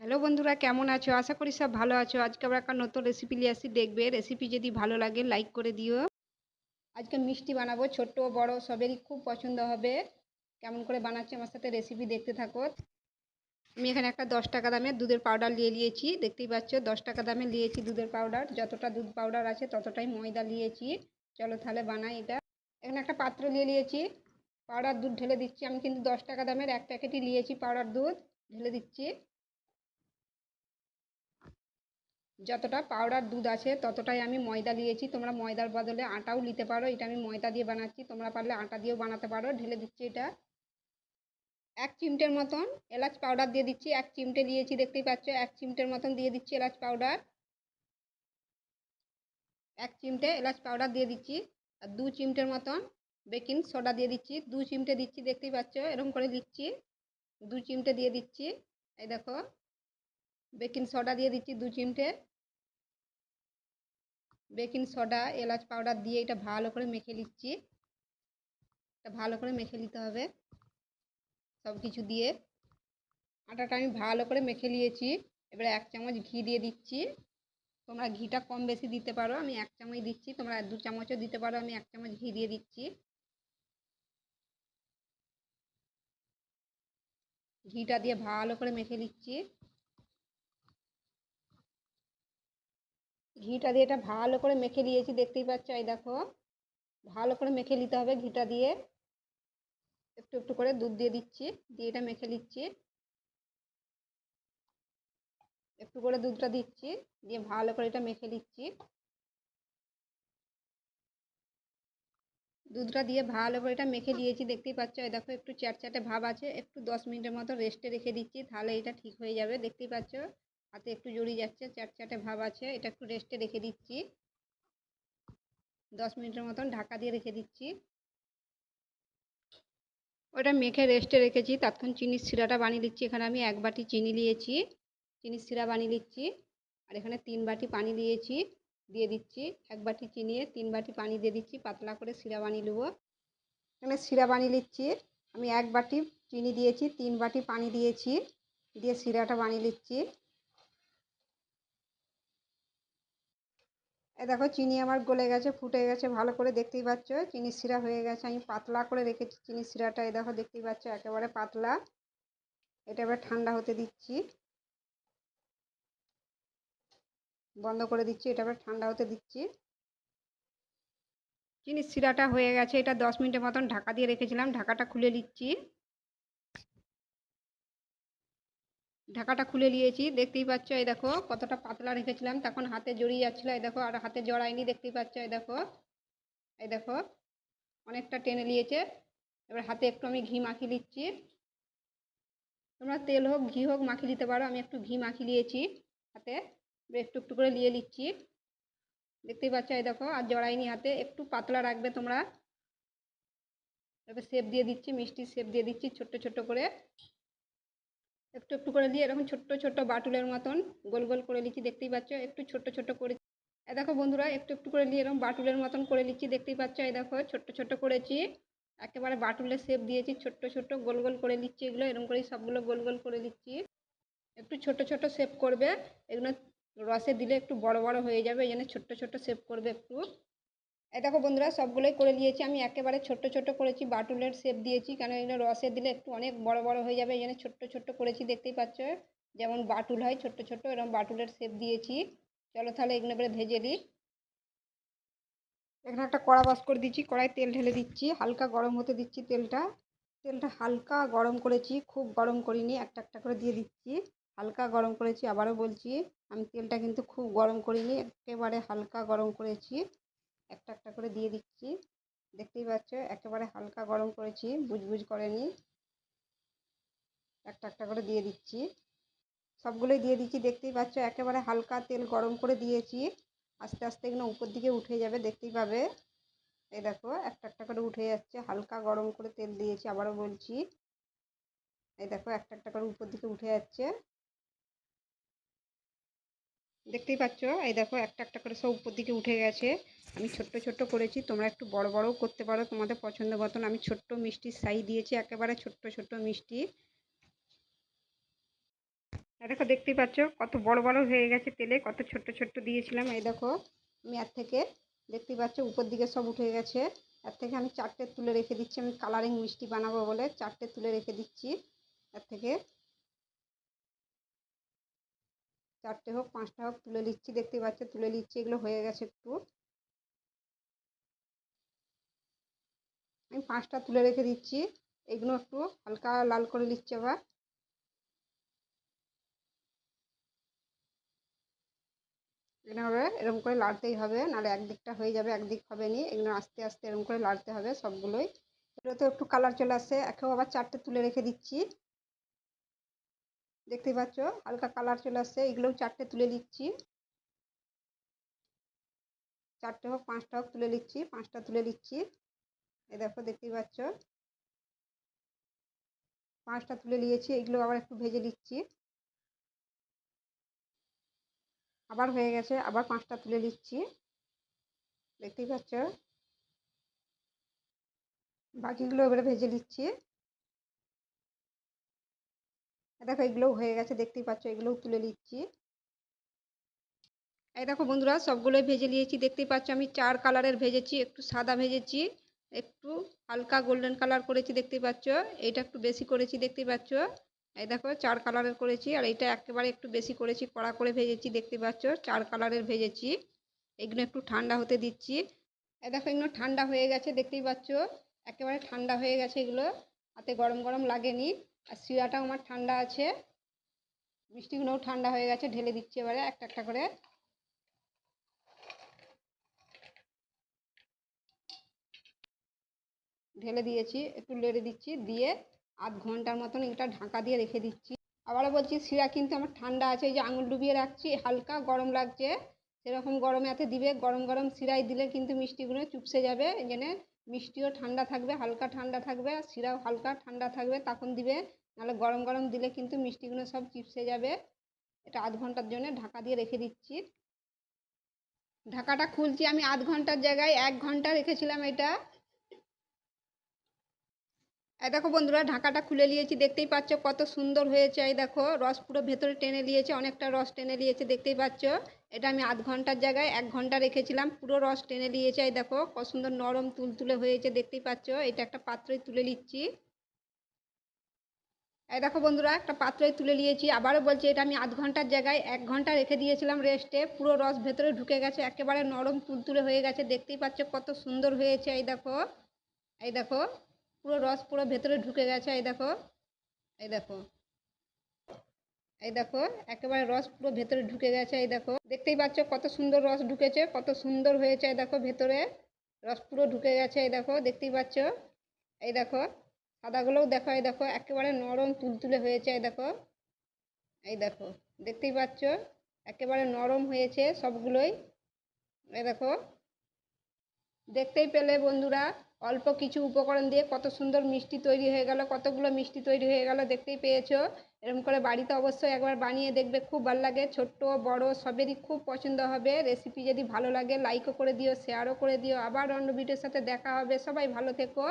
Hello বন্ধুরা, কেমন আছো? আশা করি সব ভালো আছো। আজকে আবার একটা নতুন রেসিপি নিয়ে আসছি, দেখবে। রেসিপি যদি ভালো লাগে লাইক করে দিও। আজকে মিষ্টি বানাবো, ছোট্ট বড় সবেরই খুব পছন্দ হবে। কেমন করে বানাচ্ছি আমার সাথে রেসিপি দেখতে থাকো। আমি এখানে একটা 10 টাকা দামের দুধের পাউডার নিয়েছি, দেখতেই পাচ্ছ। 10 টাকা দামে নিয়েছি দুধের পাউডার। যতটা দুধ পাউডার আছে ততটাই ময়দা নিয়েছি। চলো তাহলে বানাই এটা। এখানে একটা পাত্র নিয়েছি, পাউডার দুধ ঢেলে দিচ্ছি। আমি কিন্তু 10 টাকা দামের এক প্যাকেটই নিয়েছি পাউডার দুধ, ঢেলে দিচ্ছি। যতটা পাউডার দুধ আছে ততটাই আমি ময়দা নিয়েছি। তোমরা ময়দার বদলে আটাও নিতে পারো। এটা আমি ময়দা দিয়ে বানাচ্ছি, তোমরা পারলে আটা দিয়েও বানাতে পারো। ঢেলে দিচ্ছি এটা। 1 চিমটের মতন এলাচ পাউডার দিয়ে দিচ্ছি। 1 চিমটে নিয়েছি, দেখতেই পাচ্ছ। 1 চিমটের মতন দিয়ে দিচ্ছি এলাচ পাউডার। 1 চিমটে এলাচ পাউডার দিয়ে দিচ্ছি। আর 2 চিমটের মতন বেকিং সোডা দিয়ে দিচ্ছি। 2 চিমটে দিচ্ছি, দেখতেই পাচ্ছ। এরকম করে দিচ্ছি, 2 চিমটে দিয়ে দিচ্ছি। এই দেখো, বেকিং সোডা দিয়ে দিচ্ছি 2 চিমটে। বেকিং সোডা এলাচ পাউডার দিয়ে এটা ভালো করে মেখে নিচ্ছি। এটা ভালো করে মেখে নিতে হবে সব কিছু দিয়ে। আটাটা আমি ভালো করে মেখে নিয়েছি। এবারে 1 চামচ ঘি দিয়ে দিচ্ছি। তোমরা ঘিটা কম বেশি দিতে পারো। আমি 1 চামচ দিচ্ছি, তোমরা 2 চামচও দিতে পারো। আমি 1 চামচ ঘি দিয়ে দিচ্ছি। ঘিটা দিয়ে ভালো করে মেখে নিচ্ছি। ঘিটা দিয়ে এটা ভালো করে মেখে নিয়েছি, দেখতেই পাচ্ছ। এই দেখো, ভালো করে মেখে নিতে হবে ঘিটা দিয়ে। একটু একটু করে দুধ দিয়ে দিচ্ছি, দিয়ে এটা মেখে নিচ্ছি। একটু করে দুধটা দিচ্ছি, দিয়ে ভালো করে এটা মেখে নিচ্ছি। দুধটা দিয়ে ভালো করে এটা মেখে নিয়েছি, দেখতেই পাচ্ছ। এই দেখো, একটু চ্যাটচ্যাটে ভাব আছে। একটু 10 মিনিটের মতো রেস্টে রেখে দিচ্ছি, তাহলে এটা ঠিক হয়ে যাবে। দেখতেই পাচ্ছ হাতে একটু জড়িয়ে যাচ্ছে, চ্যাটচ্যাটে ভাব আছে। এটা একটু রেস্টে রেখে দিচ্ছি। 10 মিনিটের মতন ঢাকা দিয়ে রেখে দিচ্ছি। ওটা মেখে রেস্টে রেখেছি, ততক্ষণ চিনির শিরাটা বানিয়ে দিচ্ছি। এখানে আমি 1 বাটি চিনি নিয়েছি, চিনির শিরা বানিয়ে দিচ্ছি। আর এখানে 3 বাটি পানি দিয়েছি, দিয়ে দিচ্ছি। 1 বাটি চিনি 3 বাটি পানি দিয়ে দিচ্ছি, পাতলা করে শিরা বানিয়ে নেবো। এখানে শিরা বানিয়ে নিচ্ছি। আমি 1 বাটি চিনি দিয়েছি, 3 বাটি পানি দিয়েছি, দিয়ে শিরাটা বানিয়ে নিচ্ছি। এ দেখো, চিনি আমার গলে গেছে, ফুটে গেছে ভালো করে, দেখতেই পাচ্ছ। চিনির শিরা হয়ে গেছে। আমি পাতলা করে রেখেছি চিনির শিরাটা। এই দেখো, দেখতেই পাচ্ছ, একেবারে পাতলা। এটা এবার ঠান্ডা হতে দিচ্ছি, বন্ধ করে দিচ্ছি। এটা এবার ঠান্ডা হতে দিচ্ছি। চিনির শিরাটা হয়ে গেছে। এটা 10 মিনিটের মতন ঢাকা দিয়ে রেখেছিলাম, ঢাকাটা খুলে নিচ্ছি। ঢাকাটা খুলে নিয়েছি, দেখতেই পাচ্ছ। এই দেখো, কতটা পাতলা রেখেছিলাম, তখন হাতে জড়িয়ে যাচ্ছিলো। এই দেখো, আর হাতে জড়ায়নি, দেখতেই পাচ্ছ। এই দেখো, এই দেখো, অনেকটা টেনে নিয়েছে। এবার হাতে একটু আমি ঘি মাখিয়ে দিচ্ছি। তোমরা তেল হোক ঘি হোক মাখিয়ে দিতে পারো। আমি একটু ঘি মাখিয়ে দিয়েছি হাতে, একটু একটু করে নিয়ে নিচ্ছি। দেখতেই পাচ্ছ। এই দেখো, আর জড়াইনি হাতে, একটু পাতলা রাখবে তোমরা। এবার শেপ দিয়ে দিচ্ছি, মিষ্টির শেপ দিয়ে দিচ্ছি ছোট্ট ছোট্ট করে। একটু একটু করে দিয়ে এরকম ছোট্ট ছোট্ট বাটুলের মতন গোল গোল করে নিচ্ছি, দেখতেই পাচ্ছ। একটু ছোট্ট ছোট্ট করে। এই দেখো বন্ধুরা, একটু একটু করে নিয়ে এরকম বাটুলের মতন করে নিচ্ছি, দেখতেই পাচ্ছ। এই দেখো, ছোট্ট ছোট্ট করেছি, একেবারে বাটুলের শেপ দিয়েছি। ছোট্ট ছোট্ট গোল গোল করে নিচ্ছি এগুলো, এরকম করেই সবগুলো গোল গোল করে নিচ্ছি। একটু ছোট ছোট শেপ করবে এগুলো, রসে দিলে একটু বড় বড় হয়ে যাবে, এই জন্য ছোট্ট ছোট্ট শেপ করবে একটু। এই দেখো বন্ধুরা, সবগুলোই করে নিয়েছি। আমি একেবারে ছোট্ট ছোট্ট করেছি, বাটুলের শেপ দিয়েছি, কারণ এগুলো রসে দিলে একটু অনেক বড় বড় হয়ে যাবে, এই জন্য ছোট্ট ছোট্ট করেছি, দেখতেই পাচ্ছ। যেমন বাটুল হয় ছোট্ট ছোট্ট, এরকম বাটুলের শেপ দিয়েছি। চলো তাহলে এগুলো এবারে ভেজে দিই। এখানে একটা কড়া বস করে দিচ্ছি, কড়াই তেল ঢেলে দিচ্ছি, হালকা গরম হতে দিচ্ছি তেলটা। তেলটা হালকা গরম করেছি, খুব গরম করিনি। একটা একটা করে দিয়ে দিচ্ছি, হালকা গরম করেছি। আবারও বলছি, আমি তেলটা কিন্তু খুব গরম করিনি, একেবারে হালকা গরম করেছি। একটা একটা করে দিয়ে দিচ্ছি, দেখতেই পাচ্ছ। একেবারে হালকা গরম করেছি, বুজবুজ করেনি। একটা একটা করে দিয়ে দিচ্ছি, সবগুলোই দিয়ে দিচ্ছি, দেখতেই পাচ্ছ। একেবারে হালকা তেল গরম করে দিয়েছি, আস্তে আস্তে এগুলো উপর দিকে উঠে যাবে, দেখতেই পাবে। এই দেখো, একটা একটা করে উঠে যাচ্ছে, হালকা গরম করে তেল দিয়েছি, আবারও বলছি। এই দেখো, একটা একটা করে উপর দিকে উঠে যাচ্ছে, দেখতেই পাচ্ছ। এই দেখো, একটা একটা করে সব উপর দিকে উঠে গেছে। আমি ছোট্ট ছোট্ট করেছি, তোমরা একটু বড় বড়ও করতে পারো তোমাদের পছন্দ মতন। আমি ছোট্ট মিষ্টির সাইজ দিয়েছি, একেবারে ছোট্ট ছোট্ট মিষ্টি। দেখো দেখতেই পাচ্ছ কত বড় বড় হয়ে গেছে তেলে, কত ছোট্ট ছোট্ট দিয়েছিলাম। এই দেখো আমি এর থেকে দেখতেই পাচ্ছ উপর দিকে সব উঠে গেছে। এর থেকে আমি 4টে তুলে রেখে দিচ্ছি, আমি কালারিং মিষ্টি বানাবো বলে 4টে তুলে রেখে দিচ্ছি। এর থেকে 4টে হোক 5টা হোক তুলে নিচ্ছি, দেখতেই পাচ্ছ তুলে নিচ্ছি। এগুলো হয়ে গেছে একটু, আমি 5টা তুলে রেখে দিচ্ছি। এগুলো একটু হালকা লাল করে নিচ্ছি আবার। এখানে হবে এরকম করে লাড়তেই হবে, নাহলে একদিকটা হয়ে যাবে একদিক হবে নি। এগুলো আস্তে আস্তে এরকম করে লাড়তে হবে সবগুলোই। এগুলো তো একটু কালার চলে আসছে, একেও আবার 4টে তুলে রেখে দিচ্ছি। দেখতেই পাচ্ছ হালকা কালার চলে আসছে, এগুলোও 4টে তুলে নিচ্ছি। 4টে হোক 5টা হোক তুলে নিচ্ছি, 5টা তুলে নিচ্ছি। এই দেখো দেখতেই পাচ্ছ 5টা তুলে নিয়েছি। এগুলো আবার একটু ভেজে নিচ্ছি, আবার হয়ে গেছে, আবার 5টা তুলে নিচ্ছি। দেখতেই পাচ্ছ বাকিগুলো এবারে ভেজে নিচ্ছি। দেখো এগুলোও হয়ে গেছে, দেখতেই পাচ্ছ এগুলোও তুলে নিচ্ছি। এই দেখো বন্ধুরা সবগুলোই ভেজে নিয়েছি, দেখতেই পাচ্ছ আমি 4 কালারের ভেজেছি। একটু সাদা ভেজেছি, একটু হালকা গোল্ডেন কালার করেছি দেখতেই পাচ্ছ, এইটা একটু বেশি করেছি দেখতেই পাচ্ছ। এই দেখো 4 কালারের করেছি, আর এইটা একেবারে একটু বেশি করেছি, কড়া করে ভেজেছি দেখতেই পাচ্ছ। 4 কালারের ভেজেছি, এগুলো একটু ঠান্ডা হতে দিচ্ছি। এই দেখো এগুলো ঠান্ডা হয়ে গেছে দেখতেই পাচ্ছ, একেবারে ঠান্ডা হয়ে গেছে এগুলো, হাতে গরম গরম লাগেনি। আর শিরাটাও আমার ঠান্ডা আছে, মিষ্টিগুলোও ঠান্ডা হয়ে গেছে। ঢেলে দিচ্ছি এবারে একটা একটা করে। ঢেলে দিয়েছি, একটু নেড়ে দিচ্ছি, দিয়ে আধ ঘন্টার মতন এটা ঢাকা দিয়ে রেখে দিচ্ছি। আবারও বলছি শিরা কিন্তু আমার ঠান্ডা আছে, এই যে আঙুল ডুবিয়ে রাখছি, হালকা গরম লাগছে, সেরকম গরমে এতে দিবে। গরম গরম শিরায় দিলে কিন্তু মিষ্টিগুলো চুপসে যাবে, এই জন্য মিষ্টিও ঠান্ডা থাকবে, হালকা ঠান্ডা থাকবে, আর শিরাও হালকা ঠান্ডা থাকবে তখন দিবে, নাহলে গরম গরম দিলে কিন্তু মিষ্টিগুলো সব চিপসে যাবে। এটা আধ ঘন্টার জন্য ঢাকা দিয়ে রেখে দিচ্ছি। ঢাকাটা খুলছি, আমি আধ ঘন্টার জায়গায় 1 ঘন্টা রেখেছিলাম এটা। এই দেখো বন্ধুরা ঢাকাটা খুলে নিয়েছি, দেখতেই পাচ্ছ কত সুন্দর হয়েছে। এই দেখো রস পুরো ভেতরে টেনে নিয়েছে, অনেকটা রস টেনে নিয়েছে দেখতেই পাচ্ছ। এটা আমি আধ ঘন্টার জায়গায় 1 ঘন্টা রেখেছিলাম, পুরো রস টেনে নিয়েছে। এই দেখো কত সুন্দর নরম তুলতুলে হয়েছে দেখতেই পাচ্ছ। এটা একটা পাত্রই তুলে নিচ্ছি। এই দেখো বন্ধুরা একটা পাত্রই তুলে নিয়েছি, আবারও বলছি এটা আমি আধ ঘন্টার জায়গায় 1 ঘন্টা রেখে দিয়েছিলাম রেস্টে। পুরো রস ভেতরে ঢুকে গেছে, একেবারে নরম তুলতুলে হয়ে গেছে দেখতেই পাচ্ছ কত সুন্দর হয়েছে। এই দেখো, এই দেখো পুরো রস পুরো ভেতরে ঢুকে গেছে। এই দেখো, এই দেখো, এই দেখো একেবারে রস পুরো ভেতরে ঢুকে গেছে। এই দেখো দেখতেই পাচ্ছ কত সুন্দর রস ঢুকেছে, কত সুন্দর হয়েছে। এই দেখো ভেতরে রস পুরো ঢুকে গেছে, এই দেখো দেখতেই পাচ্ছ। এই দেখো সাদাগুলোও দেখো, এই দেখো একেবারে নরম তুলতুলে হয়েছে। এই দেখো, এই দেখো দেখতেই পাচ্ছ একেবারে নরম হয়েছে সবগুলোই। এই দেখো দেখতেই পেলে বন্ধুরা অল্প কিছু উপকরণ দিয়ে কত সুন্দর মিষ্টি তৈরি হয়ে গেল, কতগুলো মিষ্টি তৈরি হয়ে গেল দেখতেই পেয়েছো। এরকম করে বাড়িতে অবশ্যই একবার বানিয়ে দেখবে, খুব ভালো লাগে, ছোট্ট বড় সবেরই খুব পছন্দ হবে। রেসিপি যদি ভালো লাগে লাইকও করে দিও, শেয়ারও করে দিও। আবার অন্য ভিডিওর সাথে দেখা হবে, সবাই ভালো থেকো।